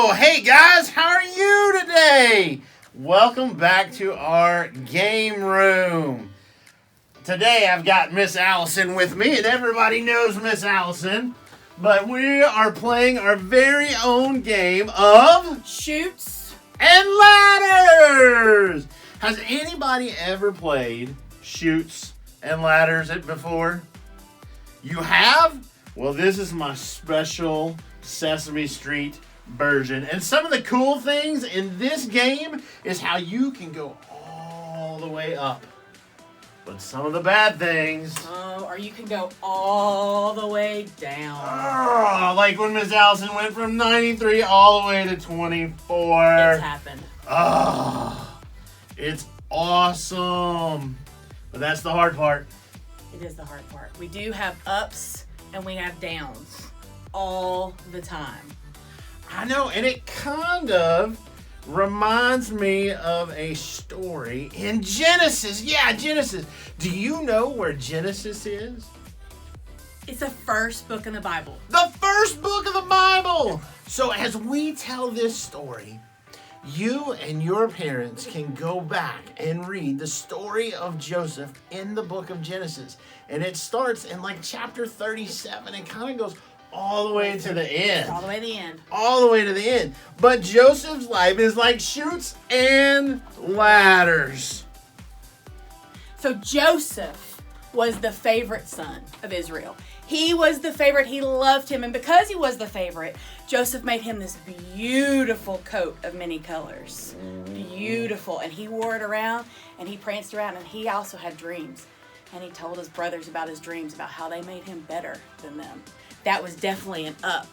Oh, hey guys, how are you today? Welcome back to our game room. Today I've got Miss Allison with me, and everybody knows Miss Allison. But we are playing our very own game of Chutes and Ladders. Has anybody ever played Chutes and Ladders before? You have? Well, this is my special Sesame Street version. And some of the cool things in this game is how you can go all the way up. But some of the bad things... or you can go all the way down. Like when Miss Allison went from 93 all the way to 24. It's happened. It's awesome. But that's the hard part. It is the hard part. We do have ups and we have downs all the time. I know, and it kind of reminds me of a story in Genesis. Yeah, Genesis. Do you know where Genesis is? It's the first book in the Bible. The first book of the Bible! So as we tell this story, you and your parents can go back and read the story of Joseph in the book of Genesis. And it starts in like chapter 37 and kind of goes all the way to the end. All the way to the end. All the way to the end. But Joseph's life is like chutes and ladders. So Joseph was the favorite son of Israel. He was the favorite. He loved him. And because he was the favorite, Joseph made him this beautiful coat of many colors. Beautiful. And he wore it around and he pranced around, and he also had dreams. And he told his brothers about his dreams, about how they made him better than them. That was definitely an up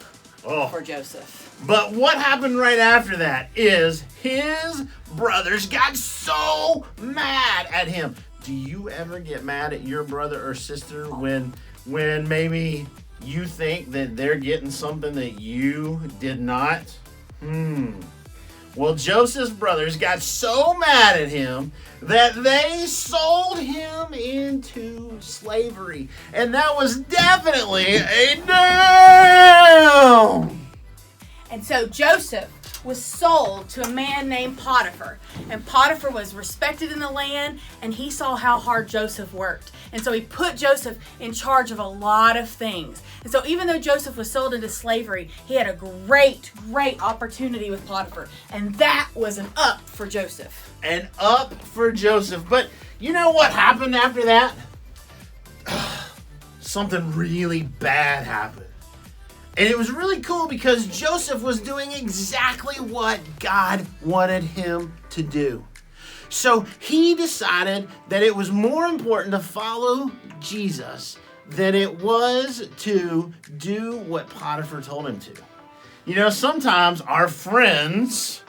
for Joseph. But what happened right after that is his brothers got so mad at him. Do you ever get mad at your brother or sister when maybe you think that they're getting something that you did not? Well, Joseph's brothers got so mad at him that they sold him into slavery. And that was definitely a no! And so Joseph was sold to a man named Potiphar. And Potiphar was respected in the land, and he saw how hard Joseph worked. And so he put Joseph in charge of a lot of things. And so even though Joseph was sold into slavery, he had a great opportunity with Potiphar. And that was an up for Joseph. An up for Joseph. But you know what happened after that? Something really bad happened. And it was really cool because Joseph was doing exactly what God wanted him to do. So he decided that it was more important to follow Jesus than it was to do what Potiphar told him to. You know, sometimes our friends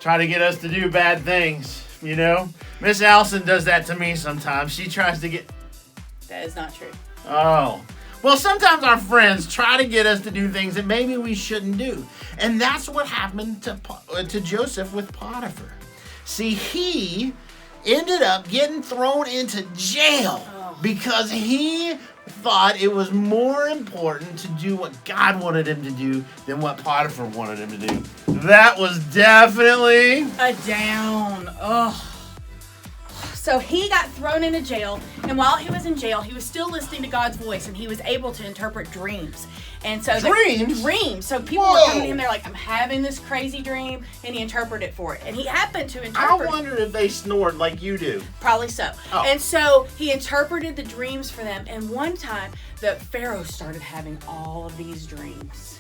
try to get us to do bad things, you know. Miss Allison does that to me sometimes. She tries to get... That is not true. Oh. Well, sometimes our friends try to get us to do things that maybe we shouldn't do. And that's what happened to Joseph with Potiphar. See, he ended up getting thrown into jail because he thought it was more important to do what God wanted him to do than what Potiphar wanted him to do. That was definitely a down. So he got thrown into jail, and while he was in jail, he was still listening to God's voice, and he was able to interpret dreams. And so dreams. So people were coming to him, they're like, I'm having this crazy dream, and he interpreted it for it. And he happened to interpret. I wonder if they snored like you do. Probably so. And so he interpreted the dreams for them, and one time the Pharaoh started having all of these dreams.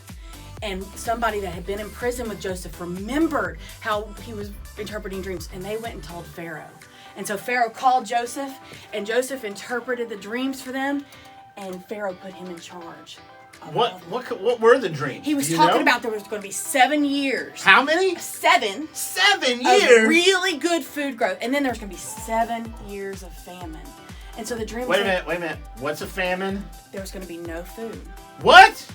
And somebody that had been in prison with Joseph remembered how he was interpreting dreams, and they went and told Pharaoh. And so Pharaoh called Joseph, and Joseph interpreted the dreams for them, and Pharaoh put him in charge. What were the dreams? He was talking about there was going to be 7 years. How many? 7. 7 years? Of really good food growth. And then there's going to be 7 years of famine. And so the dream was... Wait a minute. What's a famine? There was going to be no food. What?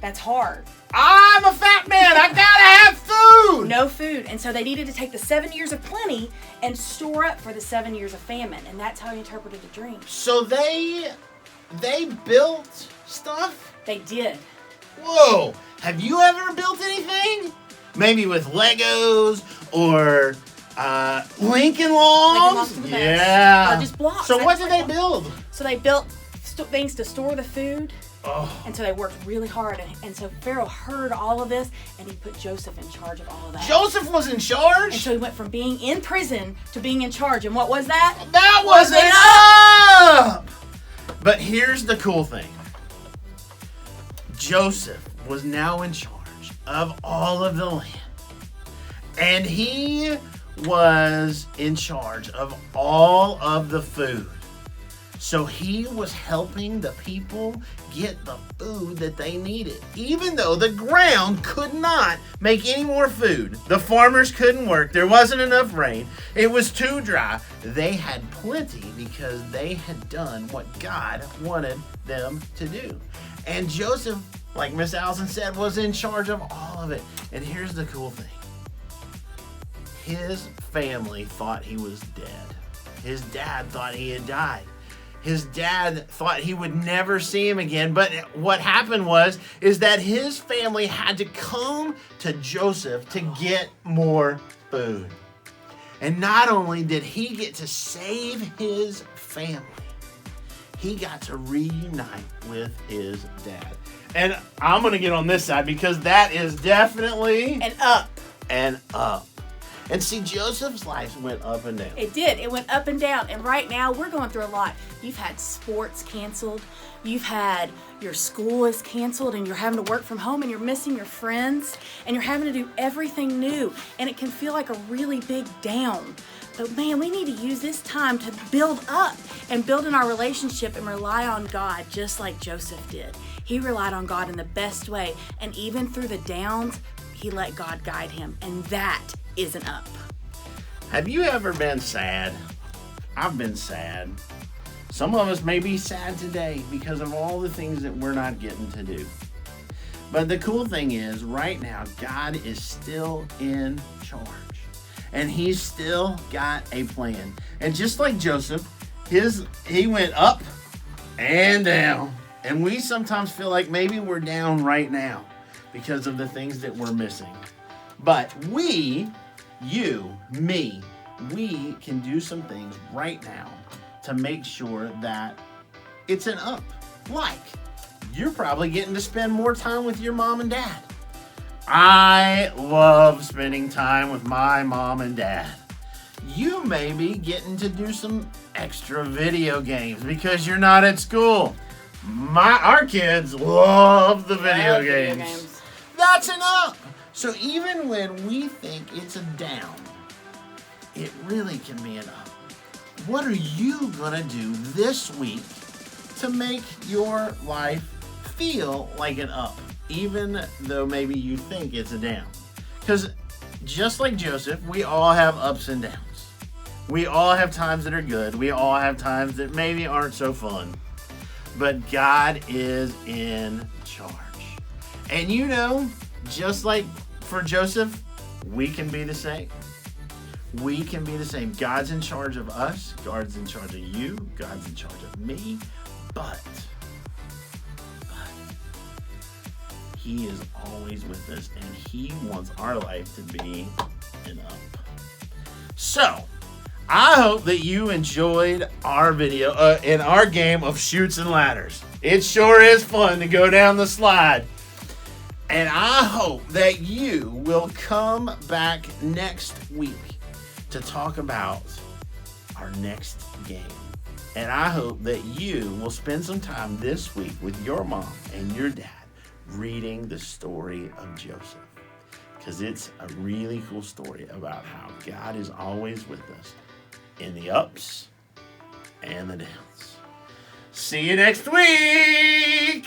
That's hard. I'm a fat man. I gotta have food. No food. And so they needed to take the 7 years of plenty and store up for the 7 years of famine. And that's how he interpreted the dream. So they built stuff? They did. Whoa. Have you ever built anything? maybe with Legos or Lincoln Logs. to the Yeah. Or just blocks. So I what just did like they build? So they built things to store the food. Oh. And so they worked really hard. And so Pharaoh heard all of this, and he put Joseph in charge of all of that. Joseph was in charge? And so he went from being in prison to being in charge. And what was that? That wasn't up! But here's the cool thing. Joseph was now in charge of all of the land. And he was in charge of all of the food. So he was helping the people get the food that they needed. Even though the ground could not make any more food. The farmers couldn't work. There wasn't enough rain. It was too dry. They had plenty because they had done what God wanted them to do. And Joseph, like Miss Allison said, was in charge of all of it. And here's the cool thing. His family thought he was dead. His dad thought he had died. His dad thought he would never see him again. But what happened is that his family had to come to Joseph to get more food. And not only did he get to save his family, he got to reunite with his dad. And I'm going to get on this side because that is definitely And up. and up. And see, Joseph's life went up and down. It did. It went up and down. And right now, we're going through a lot. You've had sports canceled. You've had your school is canceled, and you're having to work from home, and you're missing your friends, and you're having to do everything new. And it can feel like a really big down. But man, we need to use this time to build up and build in our relationship and rely on God just like Joseph did. He relied on God in the best way. And even through the downs, he let God guide him. And that is an up. Have you ever been sad? I've been sad. Some of us may be sad today because of all the things that we're not getting to do. But the cool thing is, right now, God is still in charge. And he's still got a plan. And just like Joseph, he went up and down. And we sometimes feel like maybe we're down right now because of the things that we're missing. But we, you, me, we can do some things right now to make sure that it's an up. Like, you're probably getting to spend more time with your mom and dad. I love spending time with my mom and dad. You may be getting to do some extra video games because you're not at school. Our kids love the video games. That's an up. So even when we think it's a down, it really can be an up. What are you gonna do this week to make your life feel like an up, even though maybe you think it's a down? Because just like Joseph, we all have ups and downs. We all have times that are good. We all have times that maybe aren't so fun. But God is in charge. And you know, just like for Joseph, we can be the same. We can be the same. God's in charge of us. God's in charge of you. God's in charge of me. But he is always with us, and he wants our life to be an up. So, I hope that you enjoyed our video in our game of Chutes and Ladders. It sure is fun to go down the slide. And I hope that you will come back next week to talk about our next game. And I hope that you will spend some time this week with your mom and your dad reading the story of Joseph. Because it's a really cool story about how God is always with us in the ups and the downs. See you next week!